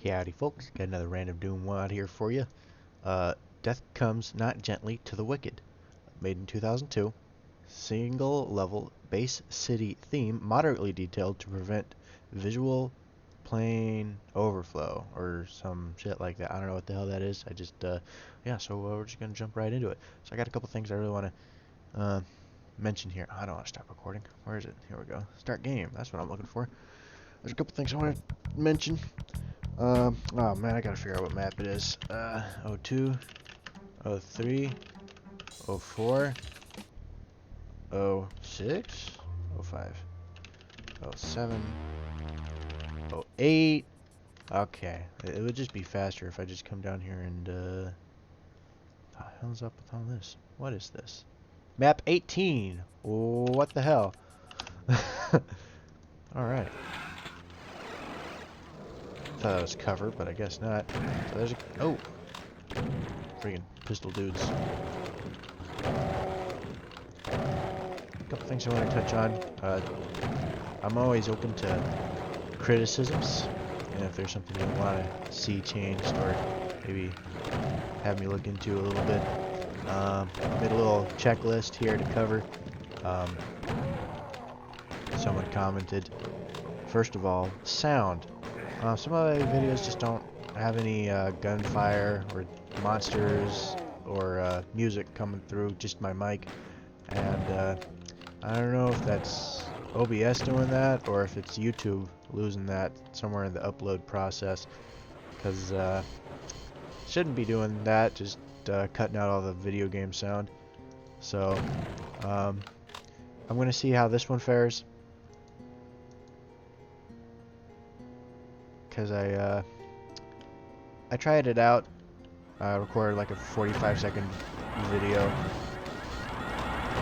Howdy folks, got another Random Doom Wad here for you. Death Comes Not Gently to the Wicked. Made in 2002. Single level base city theme, moderately detailed to prevent visual plane overflow or some shit like that. I don't know what the hell that is. So we're just gonna jump right into it. So I got a couple things I really want to mention here. I don't want to stop recording. Where is it? Here we go. Start game. That's what I'm looking for. There's a couple things I want to mention. Oh man, I gotta figure out what map it is. 02, 03, 04, 06, 05, 07, 08. Okay, it would just be faster if I just come down here and, the hell's up with all this? What is this? Map 18! What the hell? Alright. Thought that was cover, but I guess not. So there's a... Oh! Friggin' pistol dudes. A couple things I want to touch on. I'm always open to criticisms, and if there's something you want to see changed or maybe have me look into a little bit. Made a little checklist here to cover. Someone commented, first of all, sound. Some of my videos just don't have any gunfire or monsters or music coming through, just my mic. And I don't know if that's OBS doing that or if it's YouTube losing that somewhere in the upload process. Because shouldn't be doing that, just cutting out all the video game sound. So I'm going to see how this one fares. Because I tried it out. I recorded like a 45-second video.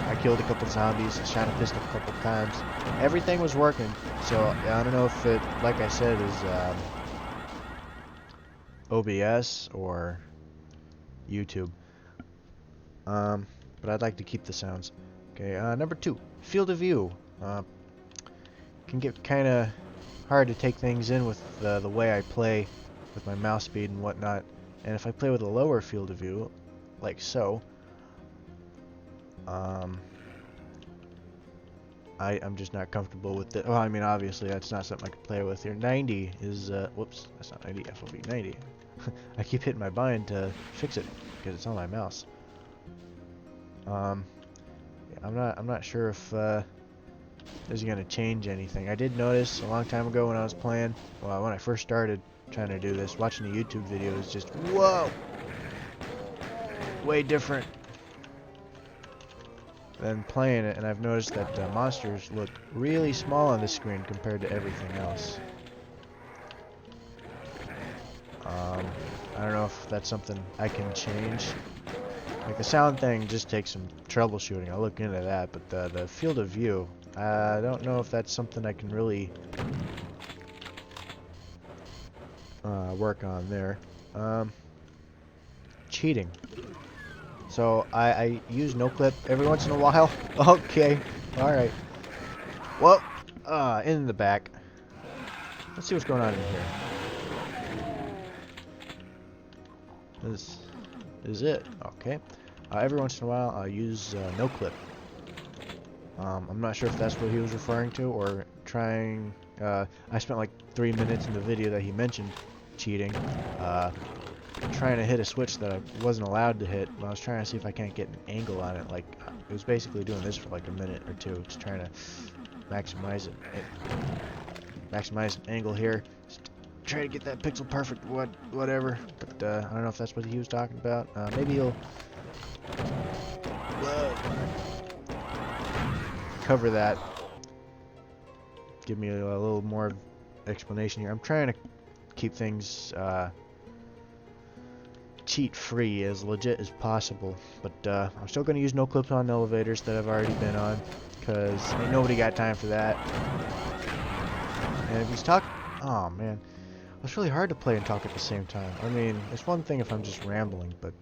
I killed a couple zombies, shot a pistol a couple times. Everything was working, so I don't know if it, like I said, is OBS or YouTube. But I'd like to keep the sounds. Okay, number 2, field of view. Can get kind of hard to take things in with the way I play with my mouse speed and whatnot. And if I play with a lower field of view, like so, I'm just not comfortable with it. Well, I mean, obviously that's not something I can play with here. 90 is, whoops, that's not 90, FOV 90. I keep hitting my bind to fix it because it's on my mouse. Yeah, I'm not sure if this is gonna change anything. I did notice a long time ago when I was playing, well, when I first started trying to do this, watching the YouTube videos, just whoa, way different than playing it, and I've noticed that monsters look really small on the screen compared to everything else. I don't know if that's something I can change. Like the sound thing just takes some troubleshooting. I'll look into that, but the field of view, I don't know if that's something I can really work on there. Cheating. So I use no-clip every once in a while. Okay, alright. Well, in the back. Let's see what's going on in here. This is it. Okay. Every once in a while, I use no-clip. I'm not sure if that's what he was referring to, or trying... I spent like 3 minutes in the video that he mentioned cheating, trying to hit a switch that I wasn't allowed to hit. I was trying to see if I can't get an angle on it. Like, it was basically doing this for like a minute or two, just trying to maximize it. Maximize an angle here. Just try to get that pixel perfect, whatever. But I don't know if that's what he was talking about. Maybe he'll... Whoa. Cover that. Give me a little more explanation here. I'm trying to keep things cheat-free, as legit as possible, but I'm still going to use no clips on elevators that I've already been on, because ain't nobody got time for that. And if he's talking... Oh, man. It's really hard to play and talk at the same time. I mean, it's one thing if I'm just rambling, but...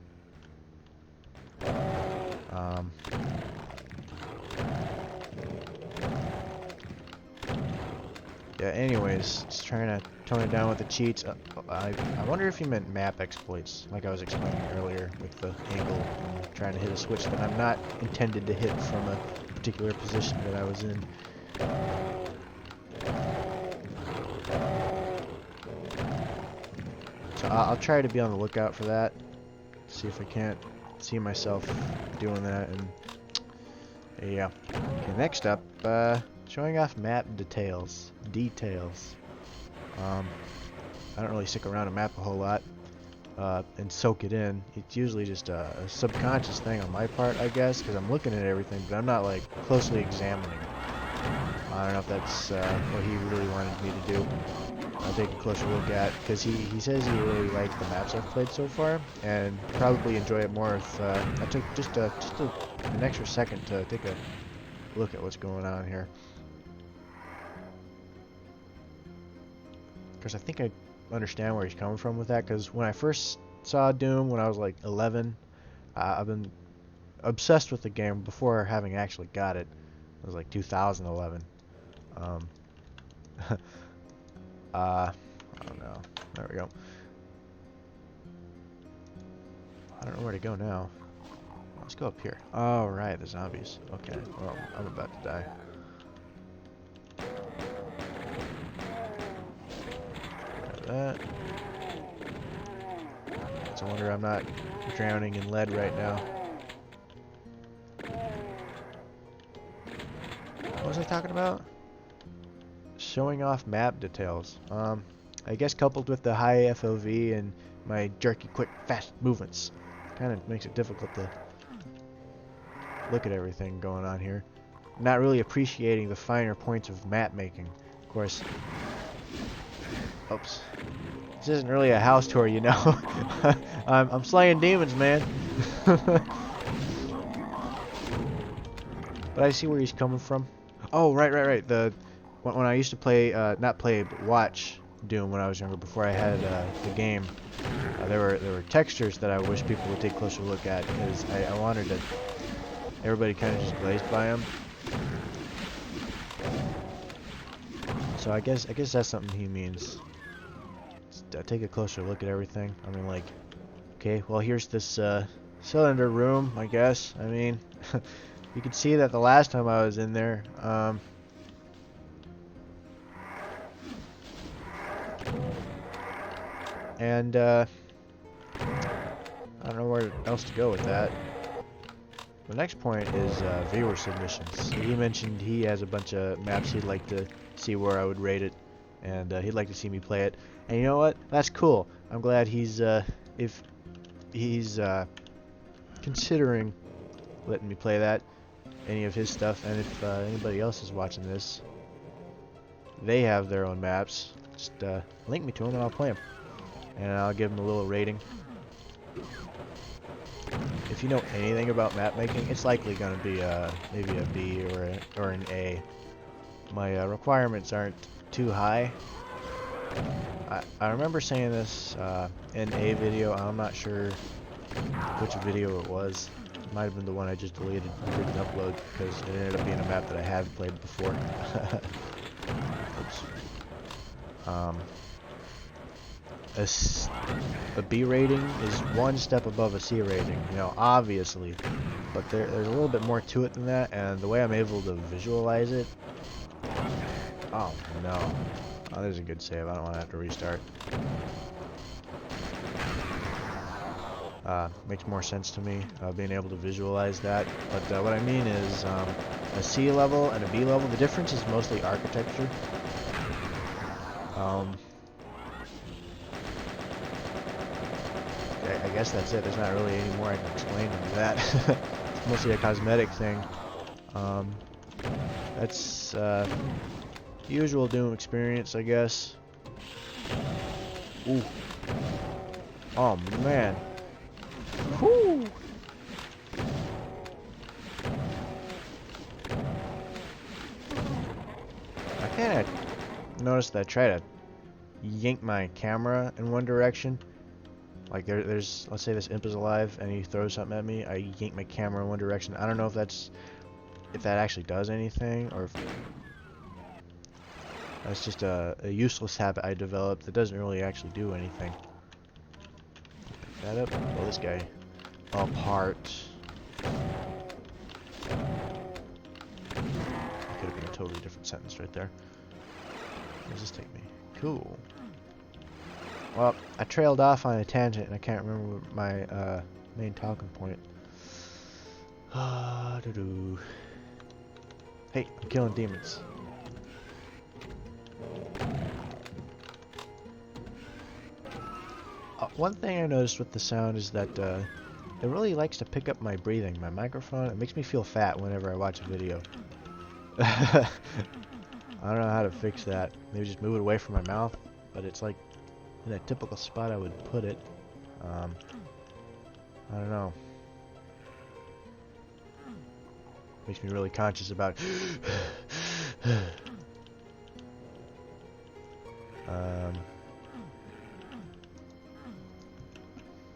Yeah, anyways, just trying to tone it down with the cheats. I wonder if you meant map exploits, like I was explaining earlier with the angle and trying to hit a switch that I'm not intended to hit from a particular position that I was in. So I'll try to be on the lookout for that. See if I can't see myself doing that. And yeah. Okay, next up, showing off map details. I don't really stick around a map a whole lot and soak it in. It's usually just a subconscious thing on my part, I guess, because I'm looking at everything, but I'm not like closely examining. I don't know if that's what he really wanted me to do. I'll take a closer look at, because he says he really liked the maps I've played so far, and probably enjoy it more if I took just an extra second to take a look at what's going on here. Because I think I understand where he's coming from with that, because when I first saw Doom when I was like 11, I've been obsessed with the game before having actually got it. It was like 2011. I don't know. There we go. I don't know where to go now. Let's go up here. Oh, right, the zombies. Okay, well, I'm about to die. Grab that. It's a wonder I'm not drowning in lead right now. What was I talking about? Showing off map details. I guess coupled with the high FOV and my jerky, quick, fast movements, kind of makes it difficult to look at everything going on here. Not really appreciating the finer points of map making. Of course. Oops. This isn't really a house tour, you know. I'm slaying demons, man. But I see where he's coming from. Oh, right. When I used to play, not play, but watch Doom when I was younger, before I had the game, there were textures that I wish people would take a closer look at, because I wanted to. Everybody kind of just glazed by them. So I guess that's something he means. Take a closer look at everything. I mean, like, okay, well, here's this cylinder room, I guess. I mean, you could see that the last time I was in there. And I don't know where else to go with that. The next point is viewer submissions. He mentioned he has a bunch of maps he'd like to see where I would rate it, and he'd like to see me play it. And you know what? That's cool. I'm glad he's if he's considering letting me play that, any of his stuff. And if anybody else is watching this, they have their own maps. Just link me to them and I'll play them, and I'll give them a little rating. If you know anything about map making, it's likely going to be maybe a B or an A. My requirements aren't too high. I remember saying this in a video. I'm not sure which video it was. It might have been the one I just deleted and didn't upload, because it ended up being a map that I had played before. Oops. A B rating is one step above a C rating, you know, obviously, but there's a little bit more to it than that, and the way I'm able to visualize it. Oh no. Oh, there's a good save. I don't want to have to restart. Makes more sense to me, being able to visualize that. But what I mean is a C level and a B level, the difference is mostly architecture. I guess that's it. There's not really any more I can explain into that. It's mostly a cosmetic thing. That's the usual Doom experience, I guess. Ooh. Oh man. Whoo. I kind of noticed that I try to yank my camera in one direction. Like there's, let's say this imp is alive and he throws something at me. I yank my camera in one direction. I don't know if that actually does anything, or That's just a useless habit I developed that doesn't really actually do anything. Pick that up. Blow this guy apart. That could have been a totally different sentence right there. Where does this take me? Cool. Well, I trailed off on a tangent and I can't remember my main talking point. Hey, I'm killing demons. One thing I noticed with the sound is that it really likes to pick up my breathing. My microphone, it makes me feel fat whenever I watch a video. I don't know how to fix that. Maybe just move it away from my mouth, but it's like in a typical spot I would put it. I don't know. Makes me really conscious about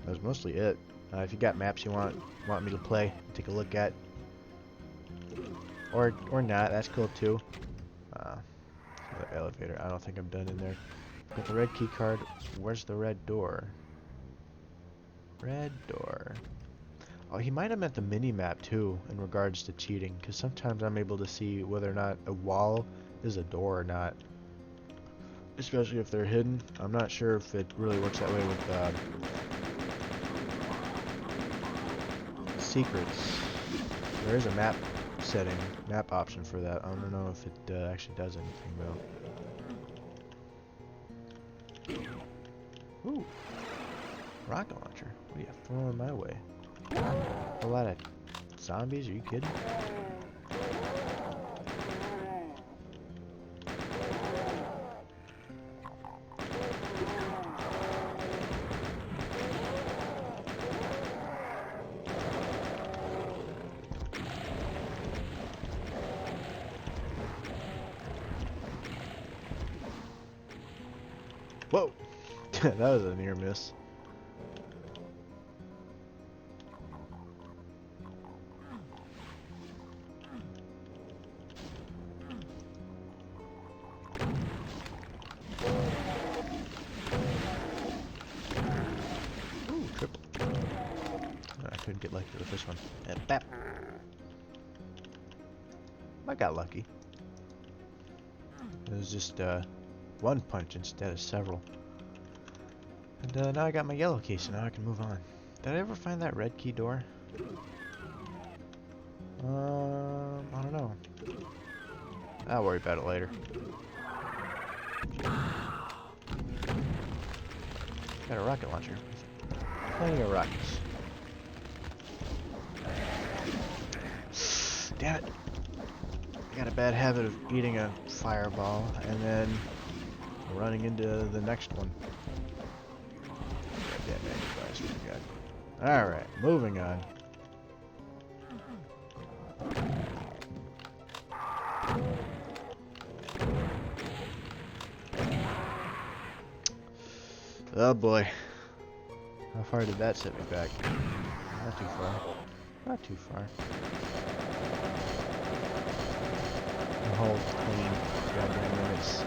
that was mostly it. If you got maps you want me to play, take a look at, or not, that's cool too. The elevator. I don't think I'm done in there. Got the red key card. Where's the red door? Red door. Oh, he might have meant the mini-map too in regards to cheating, because sometimes I'm able to see whether or not a wall is a door or not. Especially if they're hidden. I'm not sure if it really works that way with secrets. There is a map setting, map option for that. I don't know if it actually does anything though. Ooh, rocket launcher. What are you throwing my way? A lot of zombies? Are you kidding? Whoa! That was a near miss. Ooh, triple. I couldn't get lucky with this one. And bap! I got lucky. It was just one punch instead of several. And now I got my yellow key, so now I can move on. Did I ever find that red key door? I don't know. I'll worry about it later. Got a rocket launcher. Plenty of rockets. Damn it! I got a bad habit of eating a fireball and then running into the next one. Alright, moving on. Oh boy. How far did that set me back? Not too far. Not too far. The whole clean goddamn minutes.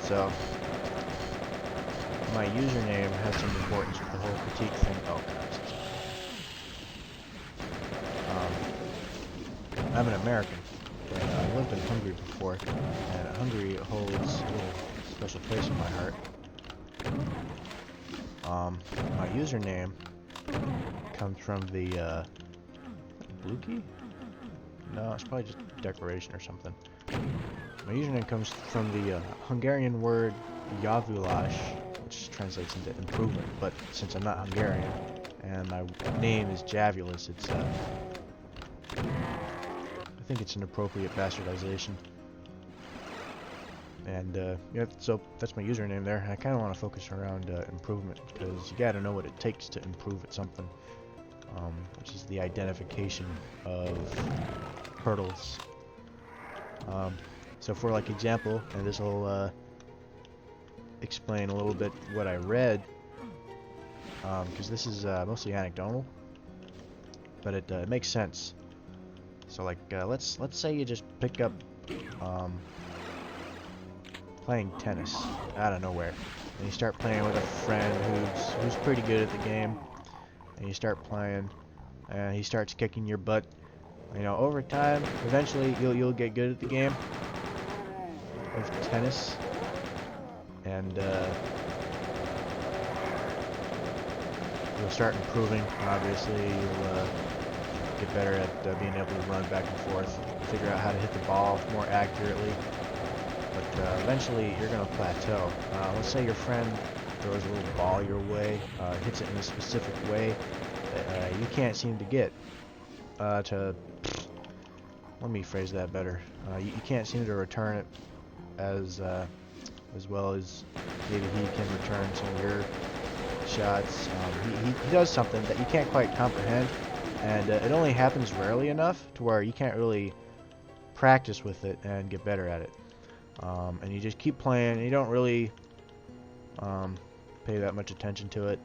So, my username has some importance with the whole critique thing. Oh, I'm an American, but I lived in Hungary before, and Hungary holds a little special place in my heart. My username comes from the blue key? No, it's probably just decoration or something. My username comes from the Hungarian word Javulas, which translates into improvement, but since I'm not Hungarian and my name is Javulas, it's I think it's an appropriate bastardization. And yeah, so that's my username there. I kind of want to focus around improvement, because you got to know what it takes to improve at something, which is the identification of hurdles. So for like example, and this will explain a little bit what I read, because this is mostly anecdotal, but it makes sense. So like let's say you just pick up um, playing tennis out of nowhere. And you start playing with a friend who's pretty good at the game, and you start playing, and he starts kicking your butt. You know, over time, eventually you'll get good at the game of tennis, and you'll start improving. Obviously, you'll get better at being able to run back and forth, figure out how to hit the ball more accurately. But eventually, you're going to plateau. Let's say your friend throws a little ball your way, hits it in a specific way that you can't seem to get. Let me phrase that better. You can't seem to return it as well as maybe he can return some of your shots. He does something that you can't quite comprehend, and it only happens rarely enough to where you can't really practice with it and get better at it. And you just keep playing, and you don't really pay that much attention to it.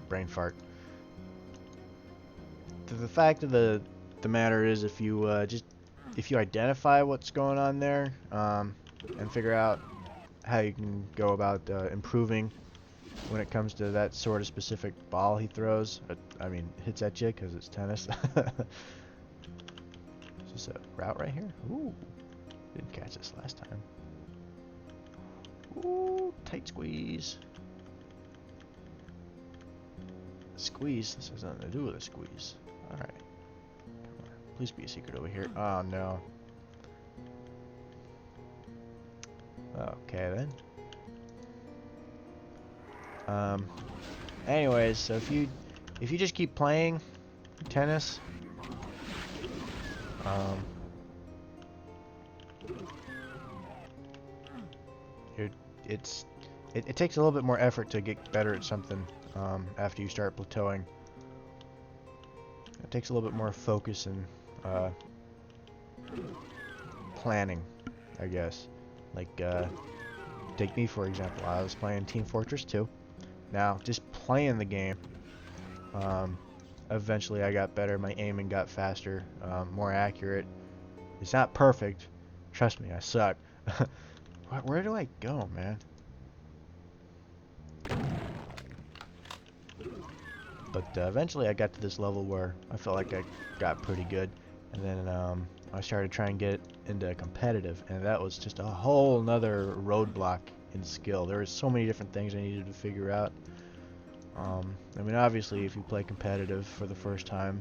Brain fart. The fact of the matter is, if you identify what's going on there, and figure out how you can go about improving when it comes to that sort of specific ball he throws, I mean hits at you, because it's tennis. Is this a route right here? Ooh, didn't catch this last time. Ooh, tight squeeze. Squeeze? This has nothing to do with a squeeze. Alright. Please be a secret over here. Oh no. Okay then. Anyways, so if you just keep playing tennis, it takes a little bit more effort to get better at something after you start plateauing. It takes a little bit more focus and planning, I guess. Like, take me for example. I was playing Team Fortress 2. Now, just playing the game, eventually I got better. My aiming got faster, more accurate. It's not perfect. Trust me, I suck. Where do I go, man? But eventually I got to this level where I felt like I got pretty good. And then I started trying to get into competitive, and that was just a whole nother roadblock in skill. There were so many different things I needed to figure out. I mean, obviously, if you play competitive for the first time,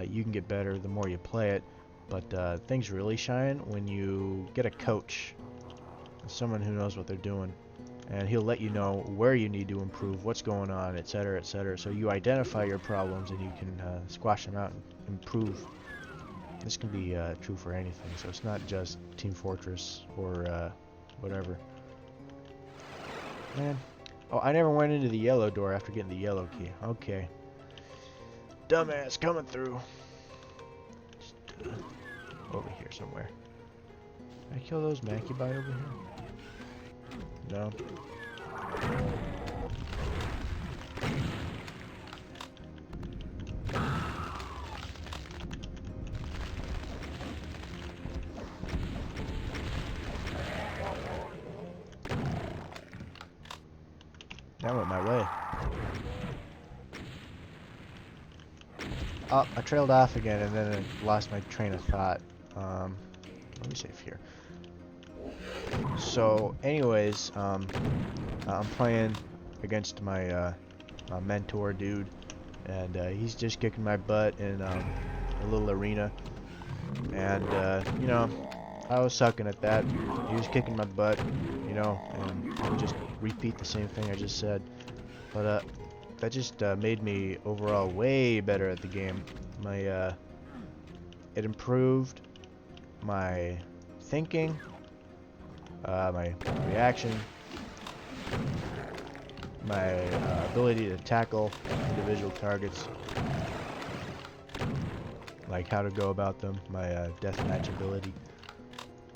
you can get better the more you play it. But things really shine when you get a coach, someone who knows what they're doing, and he'll let you know where you need to improve, what's going on, etc., etc. So you identify your problems and you can squash them out and improve. This can be true for anything, so it's not just Team Fortress or whatever. Man. Oh, I never went into the yellow door after getting the yellow key. Okay. Dumbass coming through. Just, over here somewhere. Can I kill those Macubi over here? No. That went my way. Oh, I trailed off again and then I lost my train of thought. Let me save here. So, anyways, I'm playing against my mentor dude, and he's just kicking my butt in a little arena. And you know, I was sucking at that. He was kicking my butt, you know, and I would just repeat the same thing I just said. But that just made me overall way better at the game. My it improved my thinking, my reaction, my ability to tackle individual targets, like how to go about them, my deathmatch ability.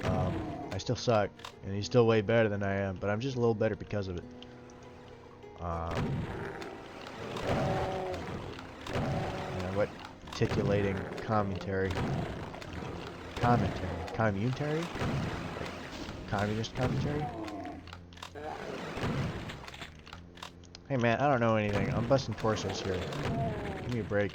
I still suck, and he's still way better than I am, but I'm just a little better because of it. what titillating commentary. Commentary? Communist commentary? Hey man, I don't know anything. I'm busting torsos here. Give me a break.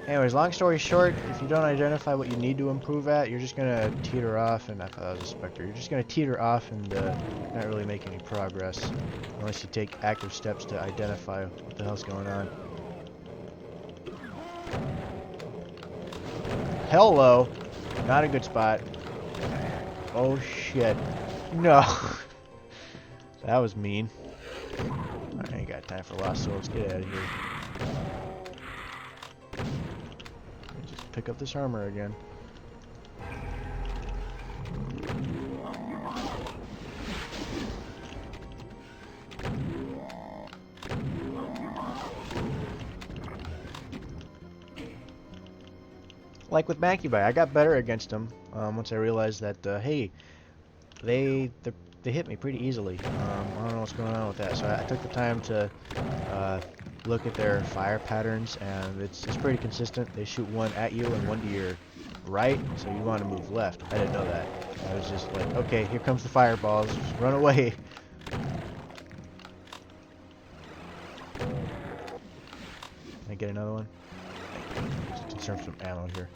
Anyways, long story short, if you don't identify what you need to improve at, you're just gonna teeter off, and I thought that was a Spectre. You're just gonna teeter off and not really make any progress unless you take active steps to identify what the hell's going on. Hello! Not a good spot. Oh shit. No! That was mean. I ain't got time for lost souls. Get out of here. Pick up this armor again. Like with Macubi, I got better against them once I realized that, hey, they hit me pretty easily. I don't know what's going on with that, so I took the time to look at their fire patterns, and it's pretty consistent. They shoot one at you and one to your right, so you want to move left. I didn't know that. I was just like, okay, here comes the fireballs, just run away. Can I get another one? Just conserve some ammo here.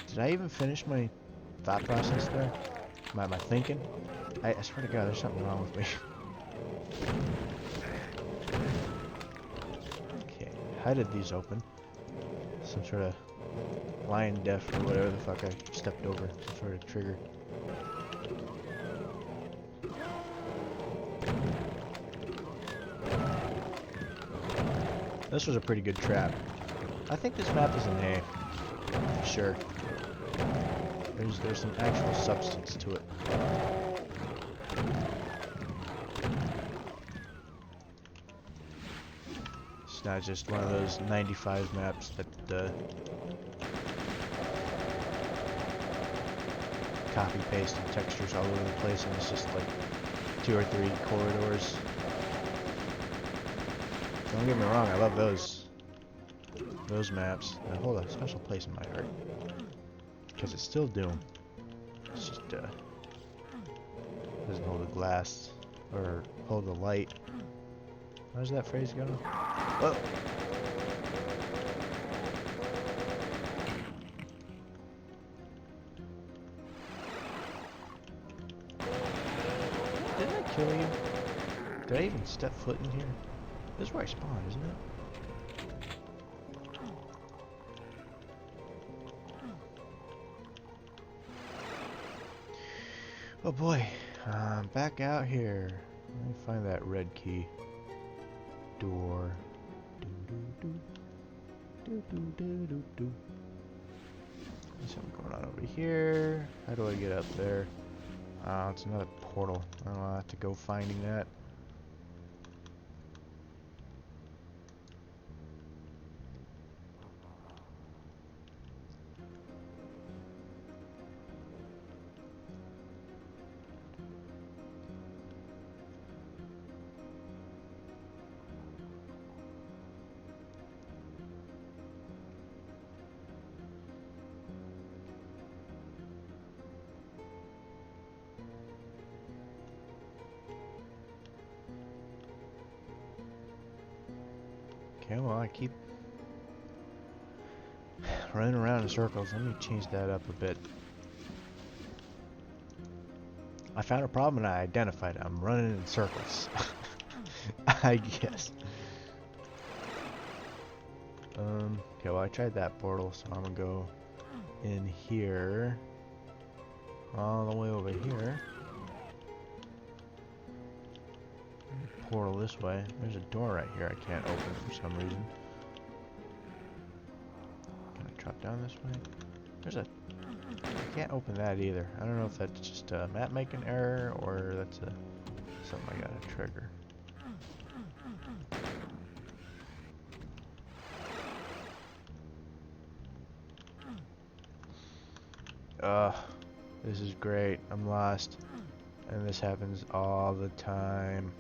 Did I even finish my thought process there? My thinking? I swear to God, there's something wrong with me. Okay, how did these open? Some sort of lion death or whatever the fuck I stepped over. Some sort of trigger. This was a pretty good trap. I think this map is an A. For sure. There's some actual substance to it. It's not just one of those 95 maps that copy paste and textures all over the place, and it's just like 2 or 3 corridors. Don't get me wrong, I love those maps. They hold a special place in my heart. Because it's still Doom. It's just, doesn't hold a glass, or hold a light. How does that phrase go? Oh! Didn't I kill you? Did I even step foot in here? This is where I spawned, isn't it? Oh boy, back out here. Let me find that red key. Door. There's something going on over here. How do I get up there? It's another portal. I don't know, I have to go finding that. Okay, well, I keep running around in circles. Let me change that up a bit. I found a problem and I identified it. I'm running in circles. I guess. Okay, well, I tried that portal, so I'm gonna go in here. All the way over here. portal this way. There's a door right here I can't open for some reason. Can I drop down this way? There's a... I can't open that either. I don't know if that's just a map making error or that's a something I gotta trigger. This is great. I'm lost. And this happens all the time.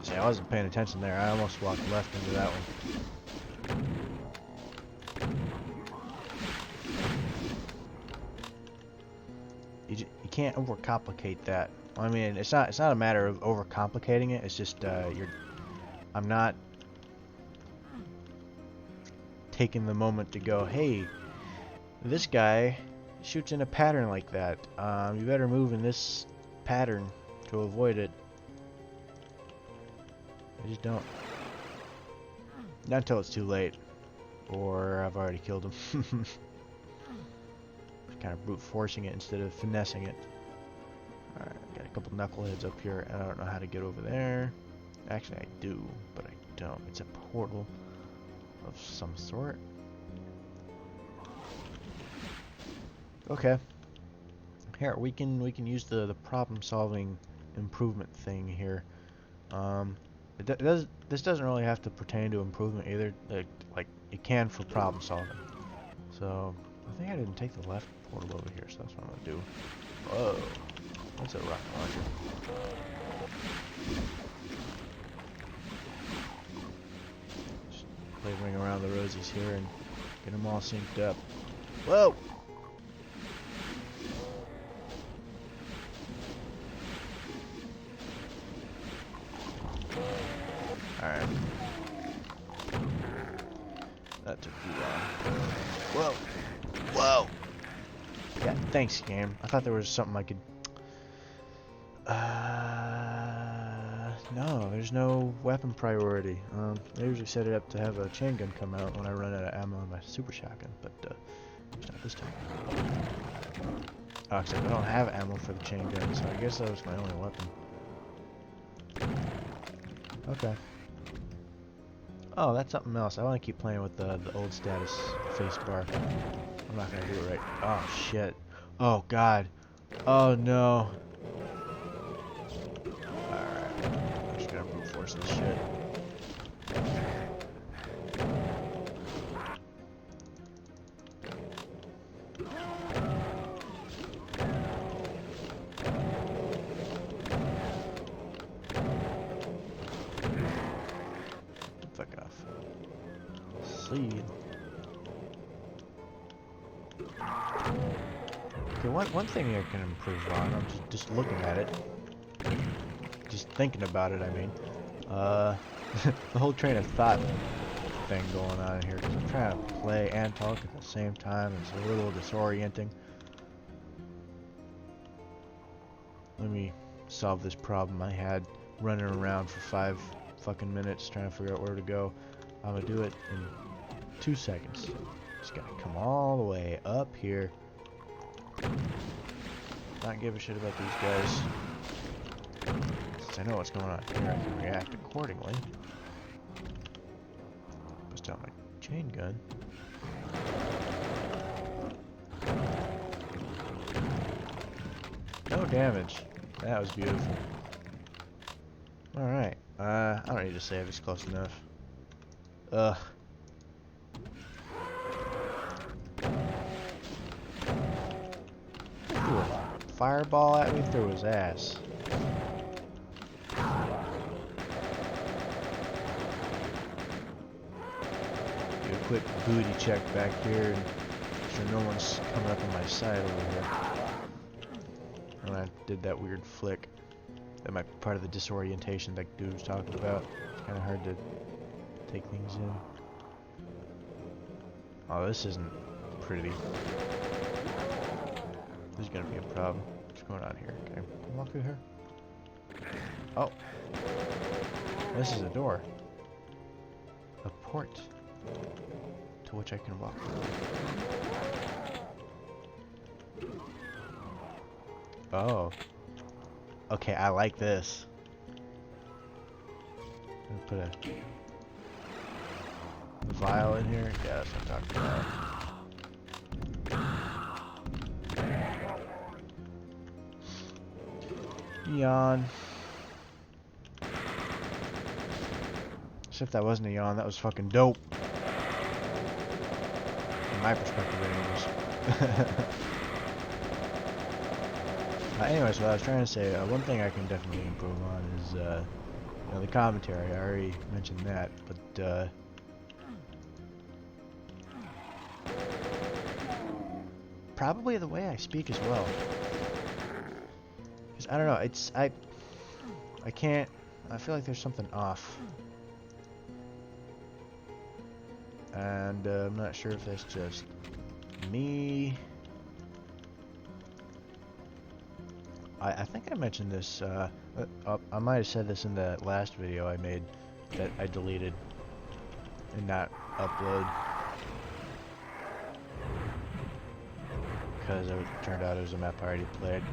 See, I wasn't paying attention there. I almost walked left into that one. You can't overcomplicate that. I mean, it's not a matter of overcomplicating it. It's just I'm not taking the moment to go, hey, this guy shoots in a pattern like that. You better move in this pattern to avoid it. I just don't. Not until it's too late, or I've already killed him. Kind of brute forcing it instead of finessing it. Alright, got a couple knuckleheads up here, and I don't know how to get over there. Actually, I do, but I don't. It's a portal of some sort. Okay. Here, we can use the problem-solving improvement thing here. This doesn't really have to pertain to improvement either. Like it can for problem solving. So I think I didn't take the left portal over here, so that's what I'm gonna do. Whoa. That's a rocket launcher. Just flavoring around the rosies here and get them all synced up. Whoa! Alright. That took too long. Whoa! Whoa! Yeah, thanks, game. I thought there was something I could... No, there's no weapon priority. They usually set it up to have a chain gun come out when I run out of ammo on my super shotgun, but it's not this time. Oh, except I don't have ammo for the chain gun, so I guess that was my only weapon. Okay. Oh, that's something else. I want to keep playing with the old status face bar. I'm not gonna do it right. Oh shit. Oh god. Oh no. Alright. I'm just gonna brute force this shit. Fuck off. Sleed. Okay, one thing I can improve on, I'm just looking at it. Just thinking about it, I mean. The whole train of thought thing going on here, because I'm trying to play and talk at the same time. It's a little disorienting. Let me solve this problem I had running around for 5 fucking minutes trying to figure out where to go. I'm gonna do it in 2 seconds. Just gotta come all the way up here. Not give a shit about these guys. Since I know what's going on here, I can react accordingly. Bust out my chain gun. No damage. That was beautiful. Alright. I don't need to save, it's close enough. Ugh. Threw a fireball at me through his ass. Do a quick booty check back here and make sure no one's coming up on my side over here. And I did that weird flick. That might be part of the disorientation that dude was talking about. It's kind of hard to take things in. Oh, this isn't pretty. This is gonna be a problem. What's going on here? Okay, can I walk through here? Oh. This is a door. A port. to which I can walk. Oh. Okay, I like this. I'm gonna put a vial in here. Yeah, that's what I'm talking about. Yawn. Except that wasn't a yawn, that was fucking dope. From my perspective, anyways. Anyways, what I was trying to say, one thing I can definitely improve on is, you know, the commentary. I already mentioned that, but, probably the way I speak as well. Because, I don't know, I can't, I feel like there's something off. And, I'm not sure if that's just me. I think I mentioned this, I might have said this in the last video I made that I deleted and not upload. Because it turned out it was a map I already played.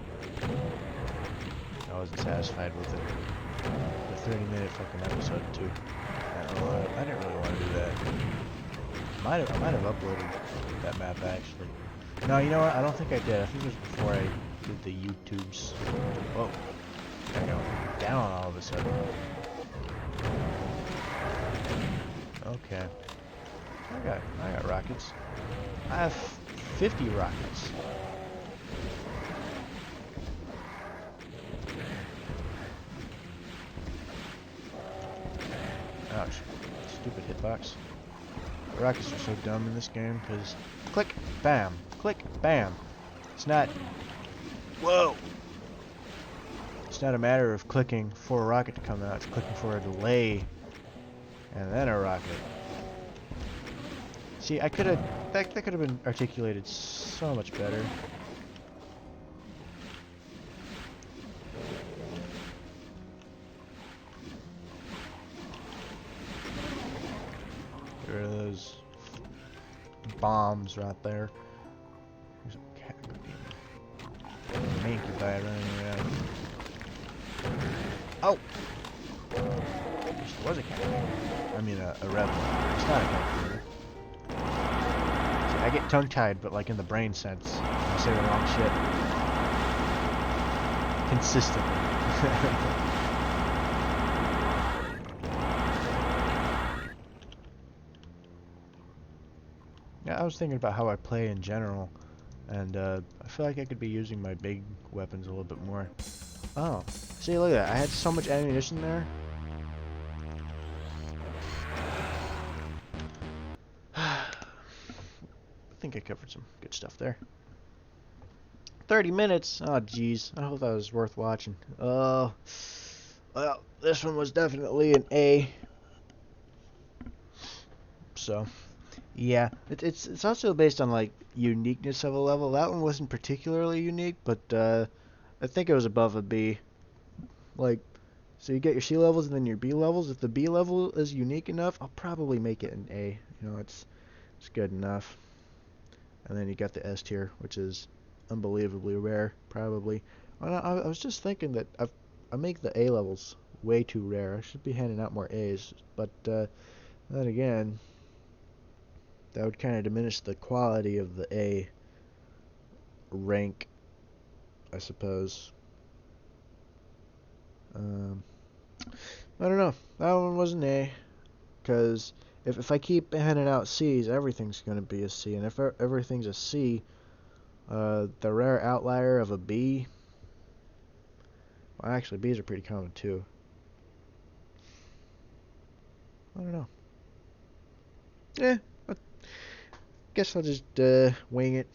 I wasn't satisfied with it. The 30-minute fucking episode too. I didn't really want to do that. I might have uploaded that map actually. No, you know what? I don't think I did. I think it was before I did the YouTubes. Whoa. I go down all of a sudden. Okay. I got rockets. I have 50 rockets. Ouch. Stupid hitbox. Rockets are so dumb in this game because click, bam, click, bam. It's not. Whoa! It's not a matter of clicking for a rocket to come out, it's clicking for a delay and then a rocket. See, I could have. That could have been articulated so much better. Get rid of those bombs right there. There's a cat. Manky guy running around. Oh! There was a cat. I mean, a rebel. It's not a cat. See, I get tongue-tied, but like in the brain sense. I say the wrong shit. Consistently. Yeah, I was thinking about how I play in general, and I feel like I could be using my big weapons a little bit more. Oh, see, look at that. I had so much ammunition there. I think I covered some good stuff there. 30 minutes? Oh, jeez. I hope that was worth watching. Oh, well, this one was definitely an A. So, yeah. It's also based on, like, uniqueness of a level. That one wasn't particularly unique, but, I think it was above a B. Like, so you get your C levels and then your B levels. If the B level is unique enough, I'll probably make it an A. You know, it's good enough. And then you got the S tier, which is unbelievably rare, probably. I was just thinking that I make the A levels way too rare. I should be handing out more A's, but then again, that would kind of diminish the quality of the A rank, I suppose. I don't know. That one was an A, because if I keep handing out C's, everything's going to be a C, and if everything's a C, the rare outlier of a B, well, actually, B's are pretty common, too. I don't know. Yeah, I guess I'll just wing it.